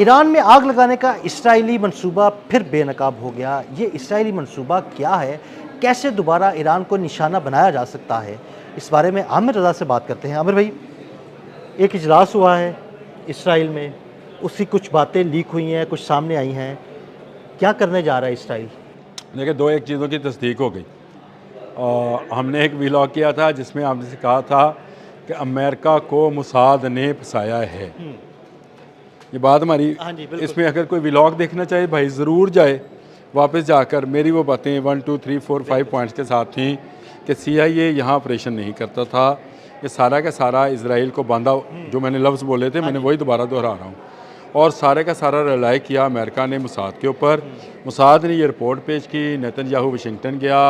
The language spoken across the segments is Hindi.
ईरान में आग लगाने का इस्राइली मंसूबा फिर बेनकाब हो गया। ये इस्राइली मंसूबा क्या है, कैसे दोबारा ईरान को निशाना बनाया जा सकता है, इस बारे में आमिर रज़ा से बात करते हैं। आमिर भाई, एक इजलास हुआ है इसराइल में, उसकी कुछ बातें लीक हुई हैं, कुछ सामने आई हैं। क्या करने जा रहा है इसराइल? देखिए, दो एक चीज़ों की तस्दीक हो गई। हमने एक व्लॉग किया था जिसमें हमने कहा था कि अमेरिका को मोसाद ने फंसाया है। ये बात हमारी, हाँ जी, बिल्कुल। इसमें अगर कोई व्लॉग देखना चाहे भाई ज़रूर जाए, वापस जाकर मेरी वो बातें 1 2 3 4 5 पॉइंट्स के साथ थी कि CIA यहाँ ऑपरेशन नहीं करता था। ये सारा का सारा इसराइल को बांधा, जो मैंने लफ्ज़ बोले थे मैंने वही दोबारा दोहरा रहा हूँ। और सारे का सारा रिलाई किया अमेरिका ने मुसाद के ऊपर। मुसाद ने ये रिपोर्ट पेश की, नेतन्याहू वाशिंगटन गया,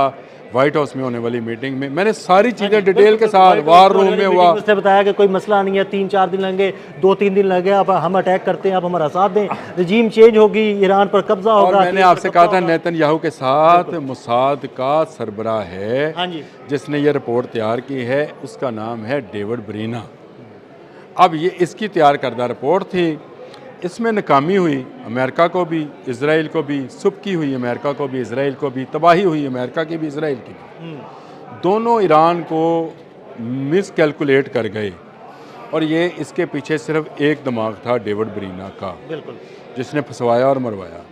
वाइट हाउस में होने वाली मीटिंग में मैंने सारी चीज़ें डिटेल के साथ, वार रूम में हुआ। उसने बताया कि कोई मसला नहीं है, 3-4 दिन लगेंगे, 2-3 दिन लगे, अब हम अटैक करते हैं, आप हमारा साथ दें, रजीम चेंज होगी, ईरान पर कब्जा होगा। और मैंने आपसे कहा था नेतन्याहू के साथ मुसाद का सरबराह है, हाँ जी, जिसने ये रिपोर्ट तैयार की है, उसका नाम है डेविड ब्रीना। अब ये इसकी तैयार करदा रिपोर्ट थी, इसमें नाकामी हुई अमेरिका को भी, इसराइल को भी, सुबकी हुई अमेरिका को भी, इसराइल को भी, तबाही हुई अमेरिका की भी, इसराइल की भी। दोनों ईरान को मिस कैलकुलेट कर गए। और ये इसके पीछे सिर्फ एक दिमाग था डेविड ब्रीना का, बिल्कुल। जिसने फंसवाया और मरवाया।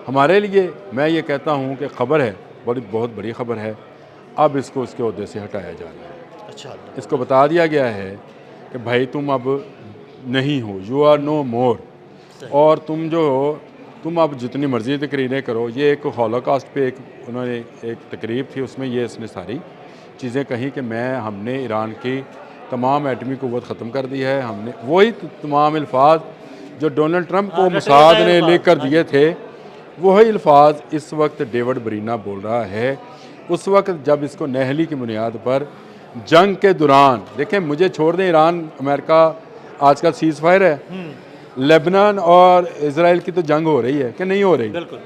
हमारे लिए मैं ये कहता हूँ कि खबर है, बहुत बड़ी खबर है। अब इसको उसके ओहदे से हटाया जा रहा है। अच्छा, इसको बता दिया गया है कि भाई तुम अब नहीं हो, यू आर नो मोर। और तुम जो हो, तुम अब जितनी मर्ज़ी तकरीरें करो। ये एक हॉलोकॉस्ट पे उन्होंने एक तकरीब थी, उसमें ये इसने सारी चीज़ें कही कि हमने ईरान की तमाम एटमी क़ुव्वत ख़त्म कर दी है। हमने वही तमाम अल्फाज जो डोनाल्ड ट्रंप को मुसाद ने लिख कर दिए थे, वही अल्फाज इस वक्त डेविड ब्रीना बोल रहा है। उस वक्त जब इसको नहली की बुनियाद पर जंग के दौरान, देखें मुझे छोड़ दें, ईरान अमेरिका आजकल सीज़ फायर है, लेबनान और इसराइल की तो जंग हो रही है कि नहीं हो रही। बिल्कुल।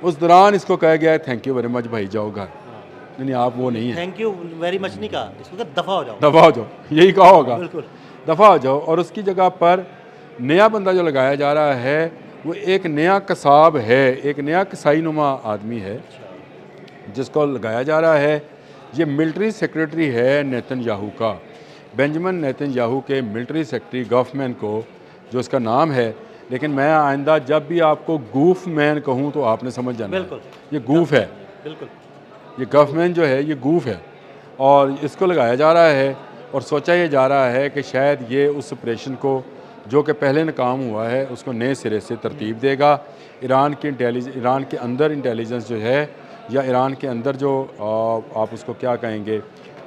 उस दौरान इसको कहा गया है थैंक यू वेरी मच भाई, जाओ घर। नहीं आप वो नहीं है, थैंक यू वेरी मच नहीं कहा, इसको कहा दफ़ा हो जाओ। दफ़ा हो जाओ, यही कहा होगा, बिल्कुल। दफ़ा हो जाओ। और उसकी जगह पर नया बंदा जो लगाया जा रहा है वो एक नया कसाब है, एक नया कसाई नुमा आदमी है जिसको लगाया जा रहा है। ये मिलिट्री सेक्रेटरी है नेतन्याहू का, बेंजामिन नेतन्याहू के मिलिट्री सेक्रेटरी गवर्नमेंट को, जो इसका नाम है। लेकिन मैं आइंदा जब भी आपको गूफ मैन कहूँ तो आपने समझ जाना है ये गूफ है। बिल्कुल। ये गवर्नमेंट जो है ये गूफ है और इसको लगाया जा रहा है। और सोचा ये जा रहा है कि शायद ये उस ऑपरेशन को जो कि पहले नाकाम हुआ है उसको नए सिरे से तरतीब देगा। ईरान के अंदर इंटेलिजेंस जो है, या ईरान के अंदर जो आप उसको क्या कहेंगे,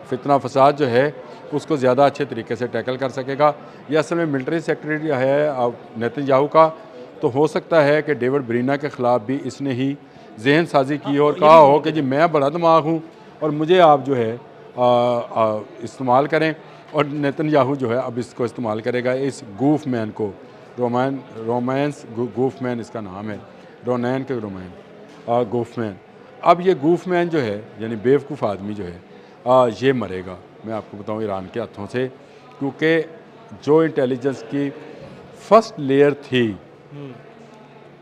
फितना फसाद जो है, उसको ज़्यादा अच्छे तरीके से टैकल कर सकेगा। ये असल में मिलिट्री सेक्रेटरी है नेतन्याहू का, तो हो सकता है कि डेविड ब्रीना के ख़िलाफ़ भी इसने ही जहन साजी की और कहा हो कि जी मैं बड़ा दिमाग हूँ और मुझे आप जो है इस्तेमाल करें। और नेतन्याहू जो है अब इसको इस्तेमाल करेगा, इस गूफ मैन को। रोमांस गूफ मैन इसका नाम है, रोनैन के रोमैन गूफ मैन। अब ये गूफ मैन जो है, यानी बेवकूफ़ आदमी जो है, ये मरेगा, मैं आपको बताऊं, ईरान के हाथों से। क्योंकि जो इंटेलिजेंस की फर्स्ट लेयर थी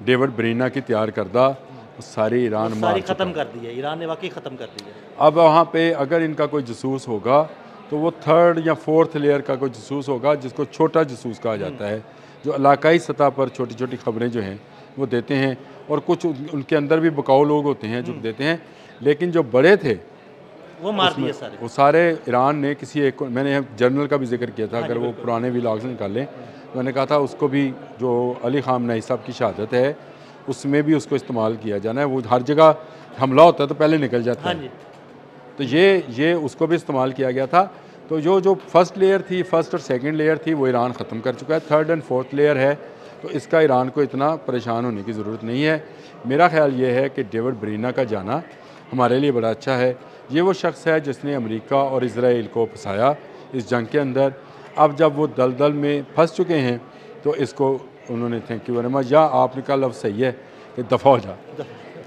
डेविड ब्रीना की तैयार करदा, वो सारी ईरान सारी ख़त्म कर दी है, ईरान ने वाकई ख़त्म कर दी है। अब वहाँ पे अगर इनका कोई जसूस होगा तो वो 3rd या 4th लेयर का कोई जसूस होगा, जिसको छोटा जसूस कहा जाता है, जो इलाकाई सतह पर छोटी छोटी खबरें जो हैं वो देते हैं। और कुछ उनके अंदर भी बकाऊ लोग होते हैं जो देते हैं, लेकिन जो बड़े थे वो मार दिए सारे। वो सारे ईरान ने किसी एक को, मैंने जर्नल का भी जिक्र किया था, अगर वो पुराने व्लॉग्स निकालें तो मैंने कहा था उसको भी, जो अली ख़ामनेई साहब की शहादत है उसमें भी उसको इस्तेमाल किया जाना है। वो हर जगह हमला होता है तो पहले निकल जाता है, तो ये उसको भी इस्तेमाल किया गया था। तो जो फर्स्ट लेयर थी, फर्स्ट और सेकंड लेयर थी, वो ईरान ख़त्म कर चुका है। 3rd एंड 4th लेयर है, तो इसका ईरान को इतना परेशान होने की ज़रूरत नहीं है। मेरा ख्याल ये है कि डेविड ब्रीना का जाना हमारे लिए बड़ा अच्छा है। ये वो शख्स है जिसने अमेरिका और इसराइल को फंसाया इस जंग के अंदर। अब जब वो दलदल में फंस चुके हैं तो इसको उन्होंने थैंक यू वेरी मच, या आपने कहा लफ्ज़ सही है कि दफ़ा हो जा,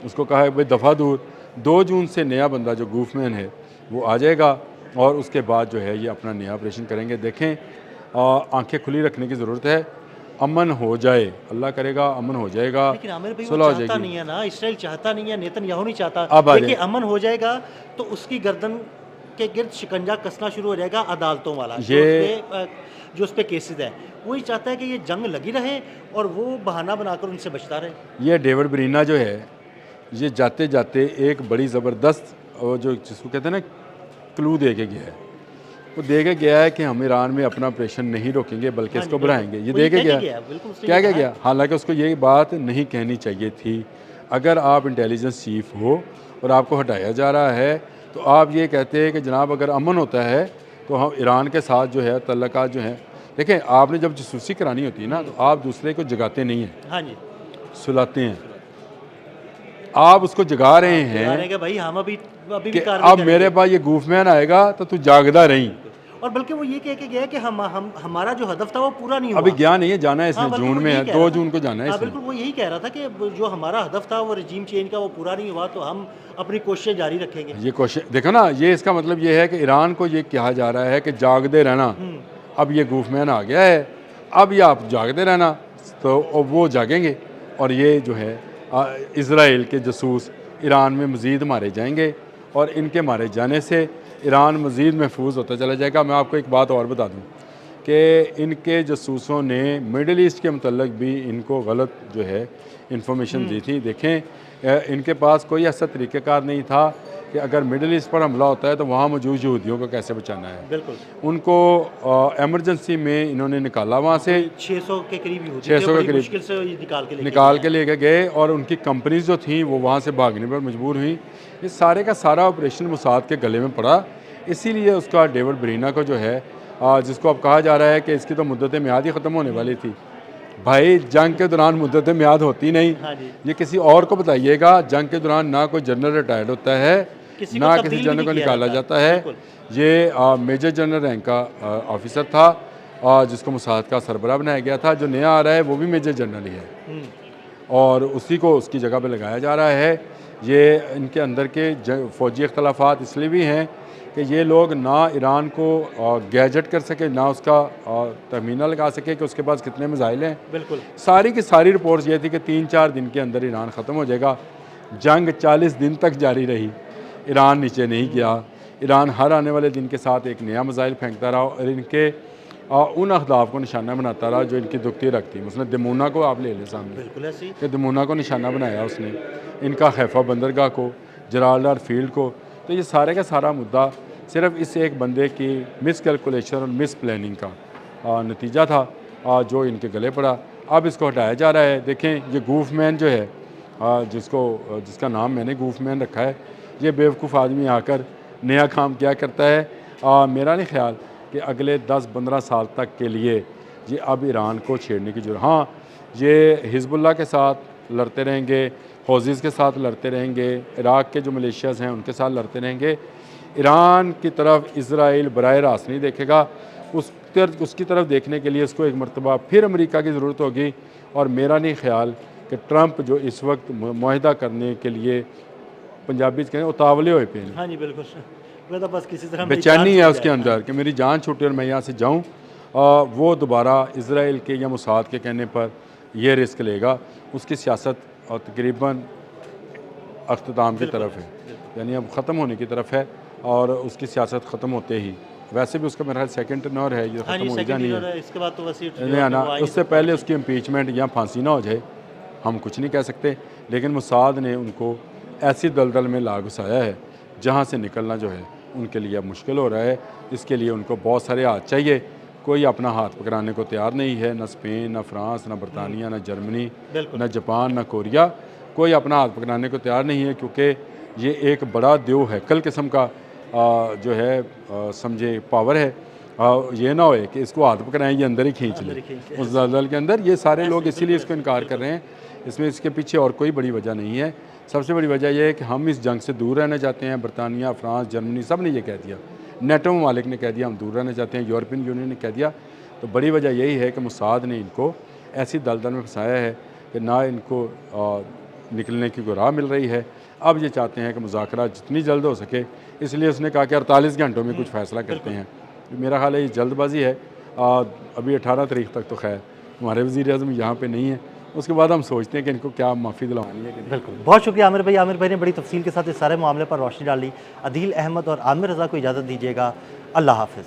उसको कहा है भाई दफ़ा दूर। 2 जून से नया बंदा जो गूफमैन है वो आ जाएगा और उसके बाद जो है ये अपना नया ऑपरेशन करेंगे। देखें, आंखें खुली रखने की ज़रूरत है। अमन हो जाए, अल्लाह करेगा अमन हो जाएगा, लेकिन आमिर भाई वो सुलह हो चाहता जाएगी। नहीं है ना, इसराइल चाहता नहीं है, नेतन्याहू नहीं चाहता। अब आ देखिए जाए अमन हो जाएगा तो उसकी गर्दन के गिर्द शिकंजा कसना शुरू हो जाएगा अदालतों वाला, ये जो उस पे केसेस है। वही चाहता है कि ये जंग लगी रहे और वो बहाना बनाकर उनसे बचता रहे। ये डेविड ब्रीना जो है, ये जाते जाते एक बड़ी ज़बरदस्त वो जो जिसको कहते हैं ना क्लू दे के गया है। वो दे के गया है कि हम ईरान में अपना ऑपरेशन नहीं रोकेंगे बल्कि हाँ जी, इसको बिल्कुल। बढ़ाएंगे। ये वो दे ये के कह के गया, गया, बिल्कुल उसने क्या ये क्या कहा गया, हालांकि उसको ये बात नहीं कहनी चाहिए थी। अगर आप इंटेलिजेंस चीफ हो और आपको हटाया जा रहा है तो आप ये कहते हैं कि जनाब अगर अमन होता है तो हम ईरान के साथ जो है तल्लुकात जो हैं, देखें आपने जब जासूसी करानी होती है ना तो आप दूसरे को जगाते नहीं हैं, हाँ जी, सुलाते हैं। आप उसको जगा रहे कह रहे हैं कि भाई हम अभी भी कि कार्रवाई अब करेंगे। मेरे पास ये गूफमैन आएगा तो तू जागदा रही। और बल्कि वो ये कह के गया कि हम हमारा जो हदफ था वो पूरा नहीं हुआ। अभी गया नहीं है, जाना है इसने, हाँ, बल्कि जून वो में यही है, कह 2 रहा था। जून को जाना है हाँ, इसने। बिल्कुल वो यही कह रहा था कि जो हमारा हदफ था वो रजीम चेंज का वो पूरा नहीं हुआ तो हम अपनी कोशिशें जारी रखेंगे। ये कोशिश देखो ना, ये इसका मतलब ये है कि ईरान को ये कहा जा रहा है कि जागते रहना। अब ये गूफमैन आ गया है, अब ये आप जागते रहना तो वो जागेंगे और ये जो है इज़राइल के जासूस ईरान में मज़ीद मारे जाएंगे और इनके मारे जाने से ईरान मज़ीद महफूज होता चला जाएगा। मैं आपको एक बात और बता दूं कि इनके जासूसों ने मिडल ईस्ट के मतलब भी इनको गलत जो है इंफॉर्मेशन दी थी। देखें इनके पास कोई ऐसा तरीक़ाकार नहीं था कि अगर मिडल ईस्ट पर हमला होता है तो वहाँ मौजूद यहूदियों को कैसे बचाना है। बिल्कुल उनको एमरजेंसी में इन्होंने निकाला, वहाँ से 600 के करीब ही होती 600 के करीब मुश्किल से ये निकाल के लेके गए और उनकी कंपनीज जो थी वो वहाँ से भागने पर मजबूर हुई। ये सारे का सारा ऑपरेशन मोसाद के गले में पड़ा। इसीलिए उसका डेविड ब्रीना को जो है जिसको अब कहा जा रहा है कि इसकी तो मुद्दत म्याद ही ख़त्म होने वाली थी। भाई जंग के दौरान मुद्दत म्याद होती नहीं। हाँ जी। ये किसी और को बताइएगा, जंग के दौरान ना कोई जनरल रिटायर्ड होता है किसी को ना तब्दील किसी भी जनरल नहीं को किया निकाला जाता। जाता है। बिल्कुल। ये मेजर जनरल रैंक का ऑफिसर था जिसको मोसाद का सरबराह बनाया गया था। जो नया आ रहा है वो भी मेजर जनरल ही है और उसी को उसकी जगह पे लगाया जा रहा है। ये इनके अंदर के फ़ौजी इख्तलाफात इसलिए भी हैं कि ये लोग ना ईरान को गैजेट कर सके, ना उसका तखमीना लगा सके कि उसके पास कितने मिसाइल हैं। बिल्कुल सारी की सारी रिपोर्ट्स ये थी कि 3-4 दिन के अंदर ईरान ख़त्म हो जाएगा। जंग 40 दिन तक जारी रही, ईरान नीचे नहीं गया। ईरान हर आने वाले दिन के साथ एक नया मिसाइल फेंकता रहा और इनके उन अहदाफ को निशाना बनाता रहा जो इनकी दुखती रखती। उसने दमूना को आप ले लें सामने, बिल्कुल ऐसे ही। कि दमूना को निशाना बनाया उसने, इनका हैफा बंदरगाह को, जलालदार फील्ड को। तो ये सारे का सारा मुद्दा सिर्फ इस एक बंदे की मिस कैलकुलेशन और मिस प्लानिंग का नतीजा था जो इनके गले पड़ा। अब इसको हटाया जा रहा है। देखें ये गूफमैन जो है जिसका नाम मैंने गूफमैन रखा है, ये बेवकूफ़ आदमी आकर नया काम क्या करता है। मेरा नहीं ख्याल कि अगले 10-15 साल तक के लिए ये अब ईरान को छेड़ने की जरूरत। हाँ, ये हिजबुल्लाह के साथ लड़ते रहेंगे, हौज़ीज़ के साथ लड़ते रहेंगे, इराक़ के जो मलेशियाज़ हैं उनके साथ लड़ते रहेंगे। ईरान की तरफ इज़राइल बराह रास्त नहीं देखेगा। उसकी तरफ देखने के लिए इसको एक मरतबा फिर अमेरिका की ज़रूरत होगी। और मेरा नहीं ख्याल कि ट्रंप जो इस वक्त मुआहिदा करने के लिए पंजाबी कहते हैं उतावले हुए पे हैं। हाँ जी बिल्कुल। मैं तो बस किसी तरह बेचैनी है उसके अंदर कि मेरी जान छूटे और मैं यहाँ से जाऊँ। वो दोबारा इज़राइल के या मोसाद के कहने पर यह रिस्क लेगा। उसकी सियासत तकरीबन अख्ताम की तरफ है, यानी अब ख़त्म होने की तरफ है। और उसकी सियासत ख़त्म होते ही, वैसे भी उसका मेरा ख्याल सेकंड टर्नर है, ये ख़त्म हो जानी है। इसके बाद तो वैसे नहीं आना, उससे पहले उसकी इम्पीचमेंट या फांसी ना हो जाए हम कुछ नहीं कह सकते। लेकिन मोसाद ने उनको ऐसी दलदल में ला घुसाया है जहाँ से निकलना जो है उनके लिए अब मुश्किल हो रहा है। इसके लिए उनको बहुत सारे हाथ चाहिए। कोई अपना हाथ पकड़ाने को तैयार नहीं है, ना स्पेन, ना फ्रांस, ना बरतानिया, ना जर्मनी, ना जापान, ना कोरिया। कोई अपना हाथ पकड़ाने को तैयार नहीं है क्योंकि ये एक बड़ा देव है, कल किस्म का जो है समझे पावर है। ये ना होए कि इसको हाथ पकड़ाएं ये अंदर ही खींच ले उस दलदल के अंदर। ये सारे लोग इसीलिए इसको इनकार कर रहे हैं। इसमें इसके पीछे और कोई बड़ी वजह नहीं है। सबसे बड़ी वजह यह है कि हम इस जंग से दूर रहना चाहते हैं। बरतानिया, फ्रांस, जर्मनी सब ने ये कह दिया, नेटो ममालिक ने कह दिया हम दूर रहना चाहते हैं, यूरोपियन यूनियन ने कह दिया। तो बड़ी वजह यही है कि मोसाद ने इनको ऐसी दलदल में फंसाया है कि ना इनको निकलने की कोई राह मिल रही है। अब ये चाहते हैं कि मुज़ाकरा जितनी जल्द हो सके, इसलिए उसने कहा कि 48 घंटों में कुछ फ़ैसला करते हैं। मेरा ख्याल है ये जल्दबाजी है। अभी 18 तारीख तक तो खैर हमारे वज़ीर आज़म यहाँ पे नहीं है, उसके बाद हम सोचते हैं कि इनको क्या माफ़ी दिलवानी है कि नहीं। बिल्कुल, बहुत शुक्रिया आमिर भाई ने बड़ी तफसील के साथ इस सारे मामले पर रोशनी डाली। अदील अहमद और आमिर रज़ा को इजाज़त दीजिएगा। अल्लाह हाफ़िज़।